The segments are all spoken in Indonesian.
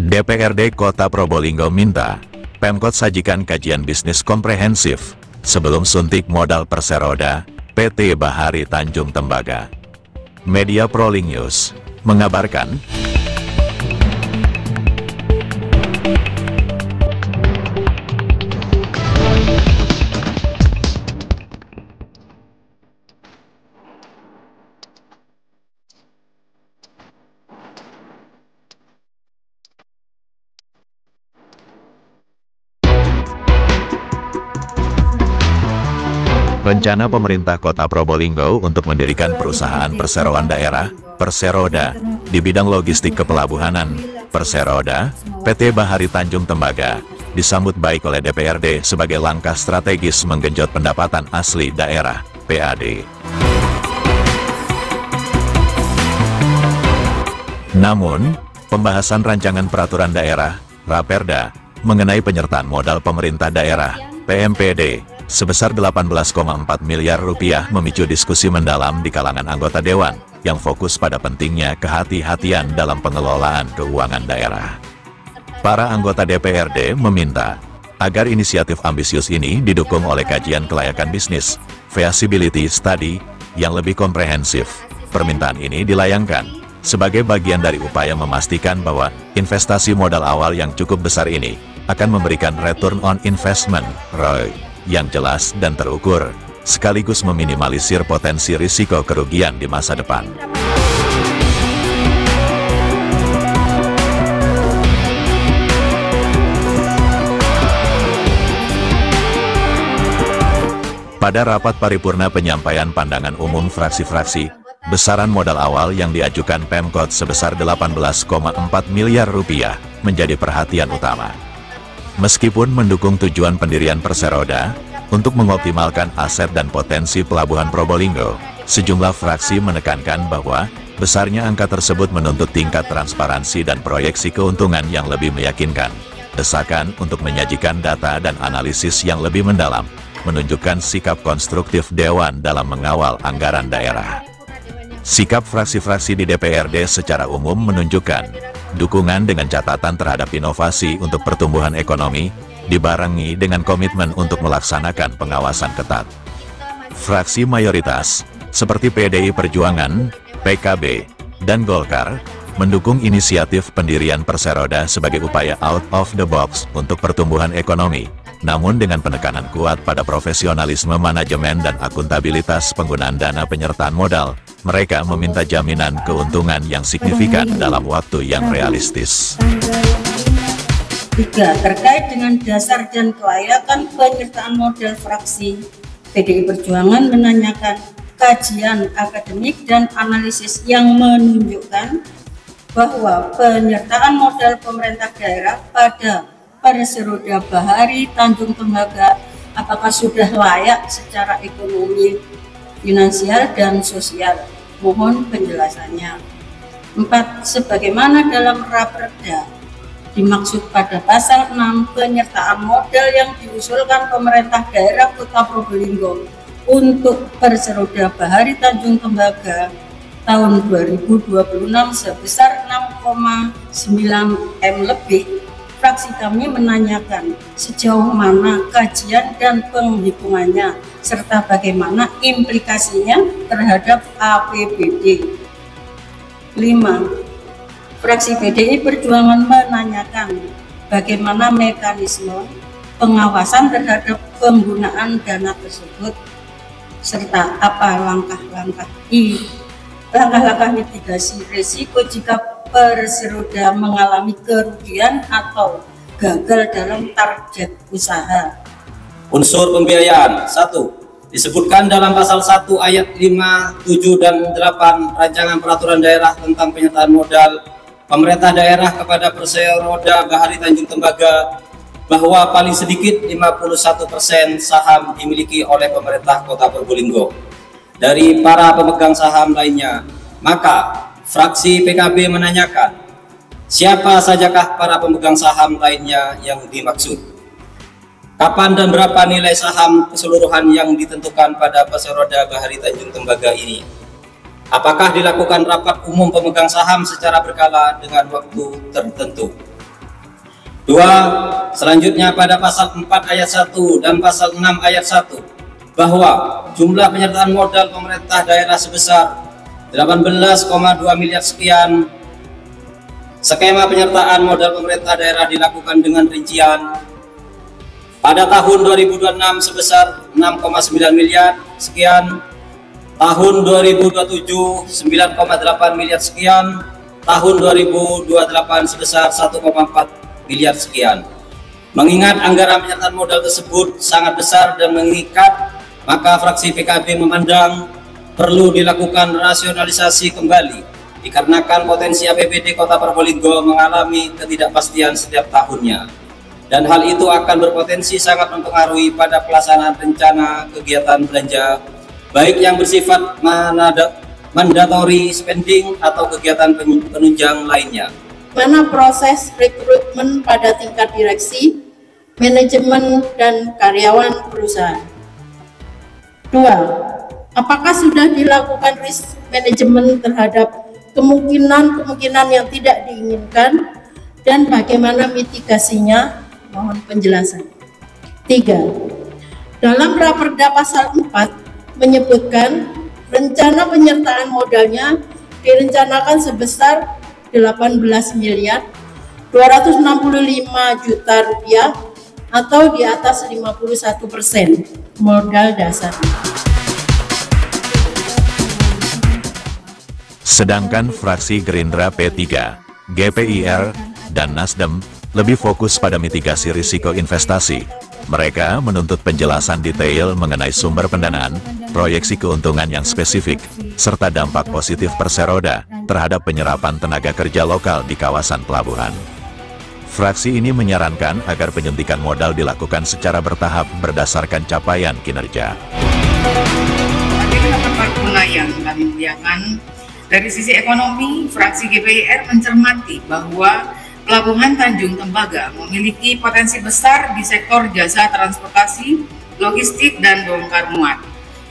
DPRD Kota Probolinggo minta Pemkot sajikan kajian bisnis komprehensif sebelum suntik modal Perseroda PT Bahari Tanjung Tembaga. Media Proling News mengabarkan, rencana pemerintah Kota Probolinggo untuk mendirikan perusahaan perseroan daerah, Perseroda, di bidang logistik kepelabuhanan, Perseroda, PT Bahari Tanjung Tembaga, disambut baik oleh DPRD sebagai langkah strategis menggenjot pendapatan asli daerah, PAD. Namun, pembahasan rancangan peraturan daerah, Raperda, mengenai penyertaan modal pemerintah daerah, PMPD, sebesar 18,4 miliar rupiah memicu diskusi mendalam di kalangan anggota Dewan, yang fokus pada pentingnya kehati-hatian dalam pengelolaan keuangan daerah. Para anggota DPRD meminta agar inisiatif ambisius ini didukung oleh kajian kelayakan bisnis, feasibility study, yang lebih komprehensif. Permintaan ini dilayangkan sebagai bagian dari upaya memastikan bahwa investasi modal awal yang cukup besar ini akan memberikan return on investment, ROI, yang jelas dan terukur, sekaligus meminimalisir potensi risiko kerugian di masa depan. Pada rapat paripurna penyampaian pandangan umum fraksi-fraksi, besaran modal awal yang diajukan Pemkot sebesar 18,4 miliar rupiah menjadi perhatian utama. Meskipun mendukung tujuan pendirian Perseroda untuk mengoptimalkan aset dan potensi pelabuhan Probolinggo, sejumlah fraksi menekankan bahwa besarnya angka tersebut menuntut tingkat transparansi dan proyeksi keuntungan yang lebih meyakinkan. Desakan untuk menyajikan data dan analisis yang lebih mendalam menunjukkan sikap konstruktif Dewan dalam mengawal anggaran daerah. Sikap fraksi-fraksi di DPRD secara umum menunjukkan dukungan dengan catatan terhadap inovasi untuk pertumbuhan ekonomi, dibarengi dengan komitmen untuk melaksanakan pengawasan ketat. Fraksi mayoritas, seperti PDI Perjuangan, PKB, dan Golkar, mendukung inisiatif pendirian Perseroda sebagai upaya out of the box untuk pertumbuhan ekonomi, namun dengan penekanan kuat pada profesionalisme manajemen dan akuntabilitas penggunaan dana penyertaan modal. Mereka meminta jaminan keuntungan yang signifikan dalam waktu yang realistis. 3. Terkait dengan dasar dan kelayakan penyertaan modal, fraksi PDI Perjuangan menanyakan kajian akademik dan analisis yang menunjukkan bahwa penyertaan modal pemerintah daerah pada Perseroda Bahari Tanjung Tembaga apakah sudah layak secara ekonomi, finansial, dan sosial. Mohon penjelasannya. 4. Sebagaimana dalam Raperda dimaksud pada pasal 6 penyertaan modal yang diusulkan pemerintah daerah Kota Probolinggo untuk Perseroda Bahari Tanjung Tembaga tahun 2026 sebesar 6,9 M lebih. Fraksi kami menanyakan sejauh mana kajian dan penghitungannya, serta bagaimana implikasinya terhadap APBD. 5. Fraksi PDI Perjuangan menanyakan bagaimana mekanisme pengawasan terhadap penggunaan dana tersebut, serta apa langkah-langkah mitigasi risiko jika Perseroda mengalami kerugian atau gagal dalam target usaha. Unsur pembiayaan. 1. Disebutkan dalam pasal 1 ayat 5, 7, dan 8 Rancangan Peraturan Daerah tentang Penyertaan Modal Pemerintah Daerah kepada Perseroda Bahari Tanjung Tembaga bahwa paling sedikit 51% saham dimiliki oleh pemerintah Kota Probolinggo dari para pemegang saham lainnya. Maka fraksi PKB menanyakan, siapa sajakah para pemegang saham lainnya yang dimaksud? Kapan dan berapa nilai saham keseluruhan yang ditentukan pada Perseroda Bahari Tanjung Tembaga ini? Apakah dilakukan rapat umum pemegang saham secara berkala dengan waktu tertentu? 2. Selanjutnya pada pasal 4 ayat 1 dan pasal 6 ayat 1 bahwa jumlah penyertaan modal pemerintah daerah sebesar 18,2 miliar sekian. Skema penyertaan modal pemerintah daerah dilakukan dengan rincian pada tahun 2026 sebesar 6,9 miliar sekian, tahun 2027 9,8 miliar sekian, tahun 2028 sebesar 1,4 miliar sekian. Mengingat anggaran penyertaan modal tersebut sangat besar dan mengikat, maka fraksi PKB memandang perlu dilakukan rasionalisasi kembali dikarenakan potensi APBD Kota Probolinggo mengalami ketidakpastian setiap tahunnya, dan hal itu akan berpotensi sangat mempengaruhi pada pelaksanaan rencana kegiatan belanja baik yang bersifat mandatory spending atau kegiatan penunjang lainnya. Mana proses rekrutmen pada tingkat direksi, manajemen, dan karyawan perusahaan? 2. Apakah sudah dilakukan risk management terhadap kemungkinan yang tidak diinginkan dan bagaimana mitigasinya? Mohon penjelasan. 3. Dalam Raperda pasal 4 menyebutkan rencana penyertaan modalnya direncanakan sebesar 18 miliar 265 juta rupiah atau di atas 51% modal dasar. Sedangkan fraksi Gerindra P3, GPIR, dan Nasdem lebih fokus pada mitigasi risiko investasi. Mereka menuntut penjelasan detail mengenai sumber pendanaan, proyeksi keuntungan yang spesifik, serta dampak positif Perseroda terhadap penyerapan tenaga kerja lokal di kawasan pelabuhan. Fraksi ini menyarankan agar penyuntikan modal dilakukan secara bertahap berdasarkan capaian kinerja. Hadirin paripurna yang kami muliakan, dari sisi ekonomi, fraksi GPIR mencermati bahwa Pelabuhan Tanjung Tembaga memiliki potensi besar di sektor jasa transportasi, logistik, dan bongkar muat.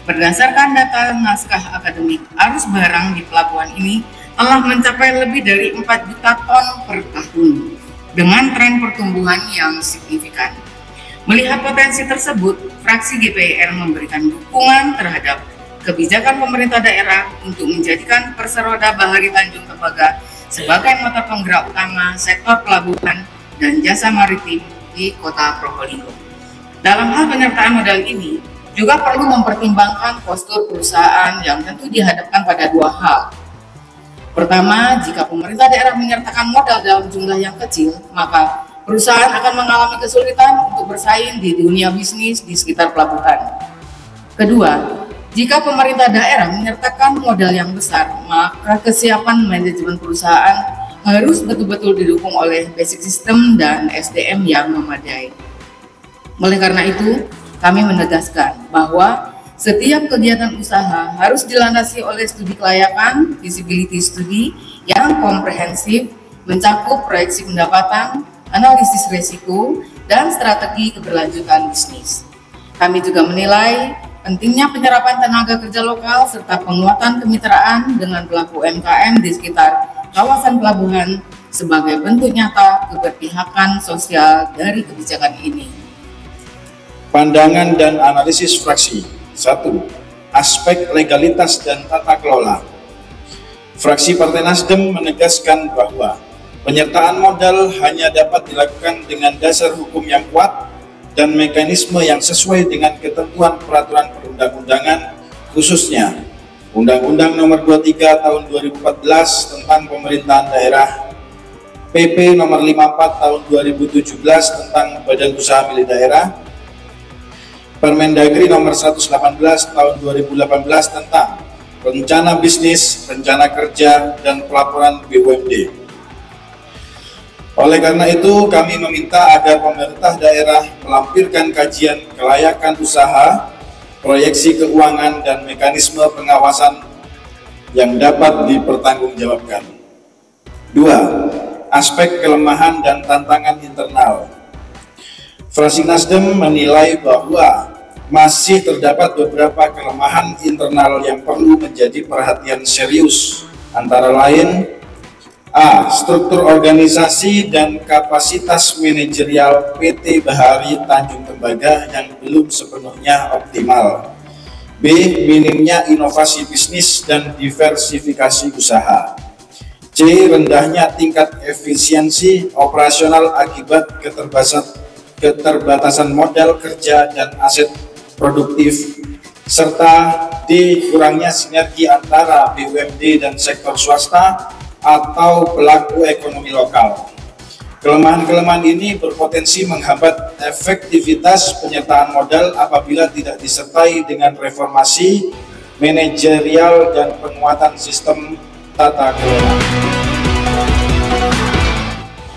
Berdasarkan data naskah akademik, arus barang di pelabuhan ini telah mencapai lebih dari 4 juta ton per tahun, dengan tren pertumbuhan yang signifikan. Melihat potensi tersebut, fraksi GPIR memberikan dukungan terhadap kebijakan pemerintah daerah untuk menjadikan Perseroda Bahari Tanjung Tembaga sebagai motor penggerak utama sektor pelabuhan dan jasa maritim di Kota Probolinggo. Dalam hal penyertaan modal ini, juga perlu mempertimbangkan postur perusahaan yang tentu dihadapkan pada dua hal. Pertama, jika pemerintah daerah menyertakan modal dalam jumlah yang kecil, maka perusahaan akan mengalami kesulitan untuk bersaing di dunia bisnis di sekitar pelabuhan. Kedua, jika pemerintah daerah menyertakan modal yang besar, maka kesiapan manajemen perusahaan harus betul-betul didukung oleh basic system dan SDM yang memadai. Oleh karena itu, kami menegaskan bahwa setiap kegiatan usaha harus dilandasi oleh studi kelayakan, feasibility study yang komprehensif, mencakup proyeksi pendapatan, analisis risiko, dan strategi keberlanjutan bisnis. Kami juga menilai pentingnya penyerapan tenaga kerja lokal serta penguatan kemitraan dengan pelaku UMKM di sekitar kawasan pelabuhan sebagai bentuk nyata keberpihakan sosial dari kebijakan ini. Pandangan dan analisis fraksi. 1. Aspek legalitas dan tata kelola. Fraksi Partai Nasdem menegaskan bahwa penyertaan modal hanya dapat dilakukan dengan dasar hukum yang kuat dan mekanisme yang sesuai dengan ketentuan peraturan perundang-undangan, khususnya Undang-Undang Nomor 23 Tahun 2014 tentang Pemerintahan Daerah, PP Nomor 54 Tahun 2017 tentang Badan Usaha Milik Daerah, Permendagri Nomor 118 Tahun 2018 tentang Rencana Bisnis, Rencana Kerja, dan Pelaporan BUMD. Oleh karena itu, kami meminta agar pemerintah daerah melampirkan kajian kelayakan usaha, proyeksi keuangan, dan mekanisme pengawasan yang dapat dipertanggungjawabkan. 2. Aspek kelemahan dan tantangan internal. Fraksi Nasdem menilai bahwa masih terdapat beberapa kelemahan internal yang perlu menjadi perhatian serius, antara lain A. Struktur organisasi dan kapasitas manajerial PT Bahari Tanjung Tembaga yang belum sepenuhnya optimal. B. Minimnya inovasi bisnis dan diversifikasi usaha. C. Rendahnya tingkat efisiensi operasional akibat keterbatasan modal kerja dan aset produktif, serta D. Kurangnya sinergi antara BUMD dan sektor swasta atau pelaku ekonomi lokal. Kelemahan-kelemahan ini berpotensi menghambat efektivitas penyertaan modal apabila tidak disertai dengan reformasi manajerial dan penguatan sistem tata kelola.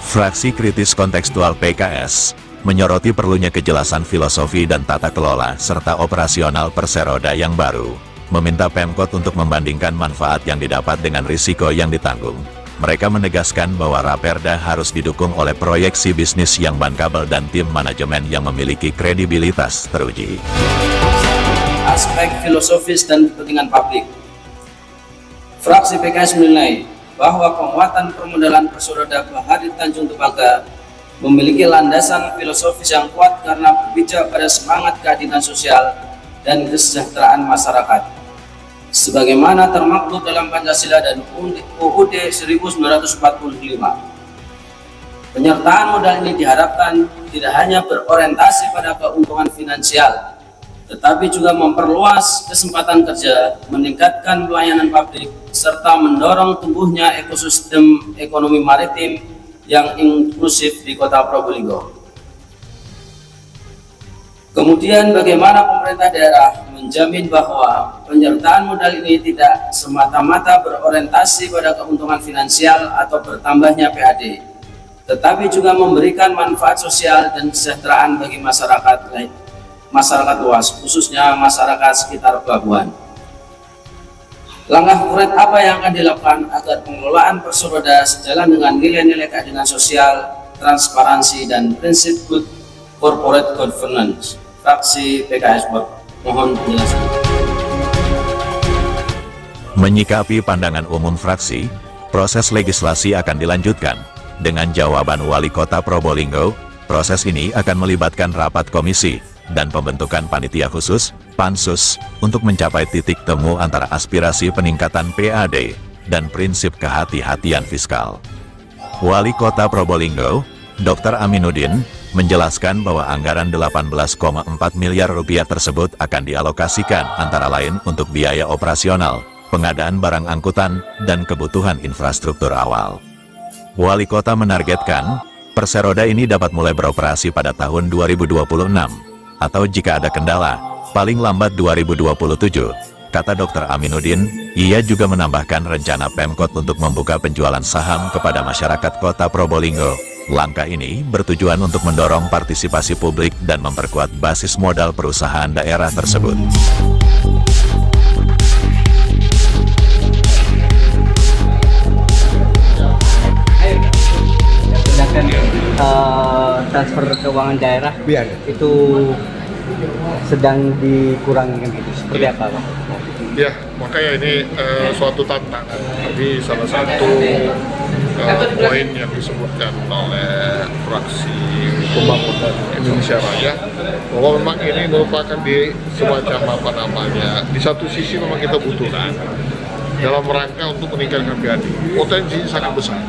Fraksi kritis kontekstual PKS menyoroti perlunya kejelasan filosofi dan tata kelola serta operasional Perseroda yang baru, meminta Pemkot untuk membandingkan manfaat yang didapat dengan risiko yang ditanggung. Mereka menegaskan bahwa Raperda harus didukung oleh proyeksi bisnis yang bankabel dan tim manajemen yang memiliki kredibilitas teruji. Aspek filosofis dan kepentingan publik. Fraksi PKS menilai bahwa penguatan permodalan Perseroda Bahari Tanjung Tembaga memiliki landasan filosofis yang kuat karena berpijak pada semangat keadilan sosial dan kesejahteraan masyarakat, sebagaimana termaktub dalam Pancasila dan UUD 1945. Penyertaan modal ini diharapkan tidak hanya berorientasi pada keuntungan finansial, tetapi juga memperluas kesempatan kerja, meningkatkan pelayanan publik, serta mendorong tumbuhnya ekosistem ekonomi maritim yang inklusif di Kota Probolinggo. Kemudian bagaimana pemerintah daerah menjamin bahwa penyertaan modal ini tidak semata-mata berorientasi pada keuntungan finansial atau bertambahnya PAD, tetapi juga memberikan manfaat sosial dan kesejahteraan bagi masyarakat luas, khususnya masyarakat sekitar pelabuhan. Langkah konkret apa yang akan dilakukan agar pengelolaan Perseroda sejalan dengan nilai-nilai keadilan sosial, transparansi, dan prinsip good corporate governance? Fraksi PKS mohon penjelasan. Menyikapi pandangan umum fraksi, proses legislasi akan dilanjutkan. Dengan jawaban Wali Kota Probolinggo, proses ini akan melibatkan rapat komisi dan pembentukan panitia khusus, Pansus, untuk mencapai titik temu antara aspirasi peningkatan PAD dan prinsip kehati-hatian fiskal. Wali Kota Probolinggo, Dr. Aminuddin, menjelaskan bahwa anggaran 18,4 miliar rupiah tersebut akan dialokasikan antara lain untuk biaya operasional, pengadaan barang angkutan, dan kebutuhan infrastruktur awal. Wali Kota menargetkan, Perseroda ini dapat mulai beroperasi pada tahun 2026, atau jika ada kendala, paling lambat 2027, kata Dr. Aminuddin. Ia juga menambahkan rencana Pemkot untuk membuka penjualan saham kepada masyarakat Kota Probolinggo. Langkah ini bertujuan untuk mendorong partisipasi publik dan memperkuat basis modal perusahaan daerah tersebut. Sedangkan transfer keuangan daerah itu sedang dikurangi, seperti apa, Pak? Ya, makanya ini suatu tantangan. Tapi salah satu poin yang disebutkan oleh fraksi Pembangunan Indonesia Raya bahwa memang ini merupakan di semacam di satu sisi memang kita butuhkan dalam rangka untuk meningkatkan PAD. Potensi sangat besar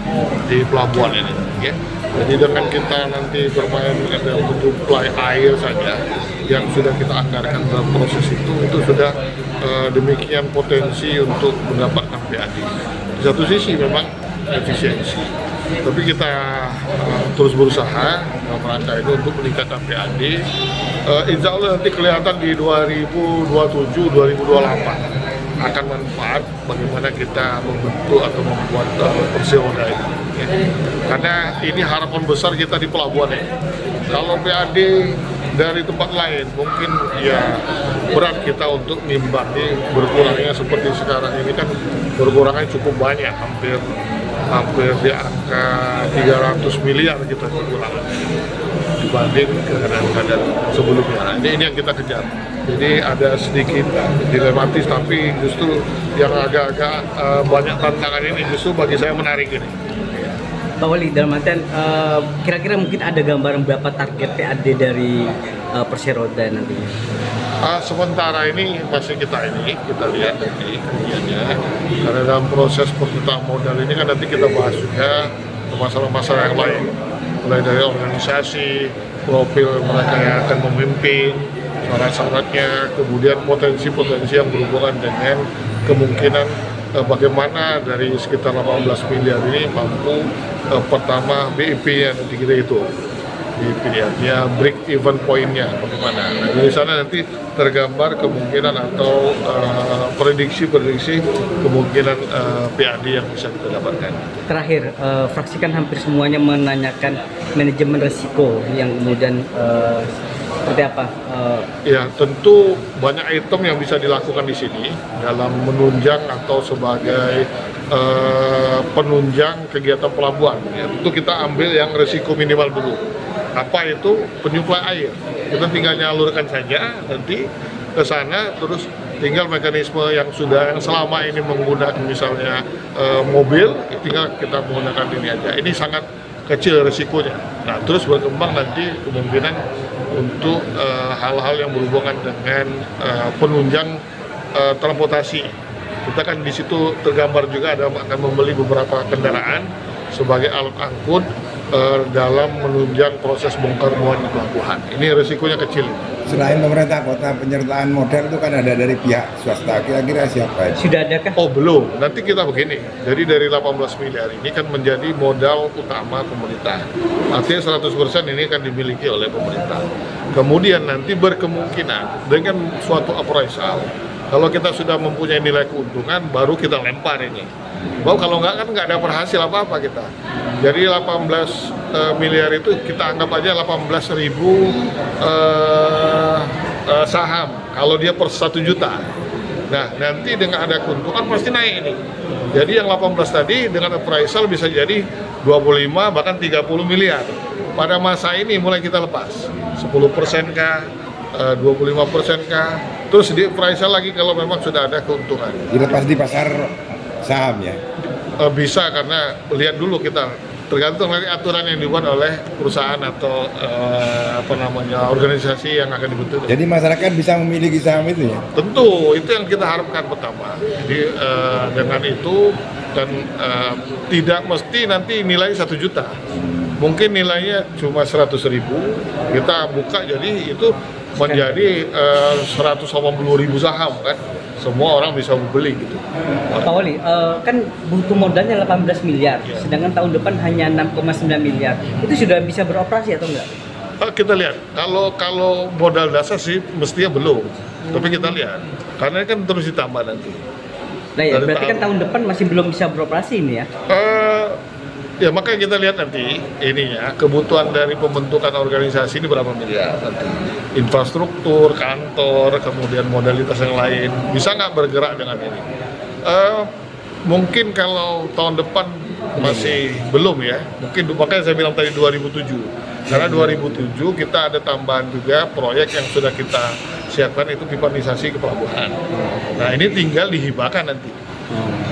di pelabuhan ini, ya. Jadi dengan kita nanti bermain dengan bentuk supply air saja yang sudah kita anggarkan dalam proses itu sudah demikian potensi untuk mendapatkan PAD. Di satu sisi memang efisiensi, tapi kita terus berusaha dalam rangka itu untuk meningkatkan PAD. Insya Allah nanti kelihatan di 2027-2028 akan manfaat bagaimana kita membentuk atau membuat Perseroda ini, ya. Karena ini harapan besar kita di pelabuhan ini. Kalau PAD dari tempat lain mungkin ya berat kita untuk mengimbangi berkurangnya seperti sekarang ini kan berkurangnya cukup banyak, hampir di angka 300 miliar kita kekurangan. dibanding keadaan sebelumnya. Ini yang kita kejar. Jadi ada sedikit dilematis, tapi justru yang agak-agak banyak tantangan ini justru bagi saya menarik ini. Pak Wali, dalam artian kira-kira mungkin ada gambaran berapa target PAD dari Perseroda nantinya? Sementara ini masih kita lihat nanti kemudiannya, karena dalam proses perputaran modal ini kan nanti kita bahas juga masalah-masalah yang lain, mulai dari organisasi, profil mereka yang akan memimpin, syarat-syaratnya, kemudian potensi-potensi yang berhubungan dengan kemungkinan bagaimana dari sekitar 18 miliar ini mampu pertama BIP-nya nanti kita itu. Pilihannya break even point-nya bagaimana. Nah, dari sana nanti tergambar kemungkinan atau prediksi kemungkinan PAD yang bisa kita dapatkan. Terakhir, fraksi kan hampir semuanya menanyakan manajemen risiko yang kemudian seperti apa? Ya, tentu banyak item yang bisa dilakukan di sini dalam menunjang atau sebagai penunjang kegiatan pelabuhan. Ya, tentu kita ambil yang risiko minimal dulu. Apa itu? Penyuplai air. Kita tinggal nyalurkan saja nanti ke sana, terus tinggal mekanisme yang selama ini menggunakan misalnya mobil, tinggal kita menggunakan ini aja. Ini sangat kecil risikonya. Nah, terus berkembang nanti kemungkinan untuk hal-hal yang berhubungan dengan penunjang transportasi. Kita kan di situ tergambar juga akan membeli beberapa kendaraan sebagai alat angkut dalam menunjang proses bongkar muat di pelabuhan. Ini risikonya kecil. Selain pemerintah kota, penyertaan modal itu kan ada dari pihak swasta. Kira-kira siapa? Sudah adakah? Oh, belum. Nanti kita begini. Jadi dari 18 miliar ini kan menjadi modal utama pemerintah. Artinya 100% ini kan dimiliki oleh pemerintah. Kemudian nanti berkemungkinan dengan suatu appraisal, kalau kita sudah mempunyai nilai keuntungan, baru kita lempar ini. Bahwa kalau nggak kan nggak ada berhasil apa-apa kita. Jadi 18 miliar itu kita anggap aja 18.000 saham. Kalau dia per 1 juta. Nah, nanti dengan ada keuntungan pasti naik ini. Jadi yang 18 tadi dengan appraisal bisa jadi 25 bahkan 30 miliar. Pada masa ini mulai kita lepas 10% kah, 25% kah, terus di appraisal lagi kalau memang sudah ada keuntungan. Dilepas di pasar saham ya? Bisa, karena lihat dulu kita tergantung dari aturan yang dibuat oleh perusahaan atau organisasi yang akan dibentuk. Jadi masyarakat bisa memiliki saham itu ya? Tentu, itu yang kita harapkan pertama. Jadi dengan itu dan tidak mesti nanti nilai 1 juta. Mungkin nilainya cuma 100.000, kita buka jadi itu menjadi 180.000 saham kan. Semua orang bisa membeli gitu. Pak Wali, kan butuh modalnya 18 miliar, ya. Sedangkan tahun depan hanya 6,9 miliar. Itu sudah bisa beroperasi atau enggak? Kita lihat, kalau modal dasar sih mestinya belum. Tapi kita lihat, karena kan terus ditambah nanti. Nah ya, berarti kan tahun depan masih belum bisa beroperasi ini ya? Ya makanya kita lihat nanti ininya kebutuhan dari pembentukan organisasi ini berapa miliar nanti, infrastruktur, kantor, kemudian modalitas yang lain bisa nggak bergerak dengan ini. Mungkin kalau tahun depan masih belum ya, mungkin makanya saya bilang tadi 2007, karena 2007 kita ada tambahan juga proyek yang sudah kita siapkan, itu pipanisasi ke pelabuhan. Nah ini tinggal dihibahkan nanti.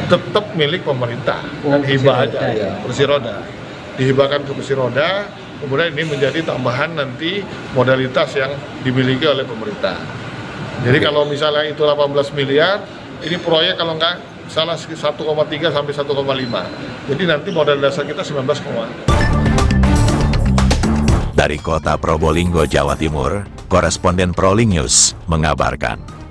Tetap milik pemerintah, hibah aja ya, Perseroda dihibahkan ke Perseroda, kemudian ini menjadi tambahan nanti modalitas yang dimiliki oleh pemerintah. Jadi kalau misalnya itu 18 miliar, ini proyek kalau nggak salah 1,3 sampai 1,5, jadi nanti modal dasar kita 19, Dari kota Probolinggo, Jawa Timur, koresponden Prolink News mengabarkan.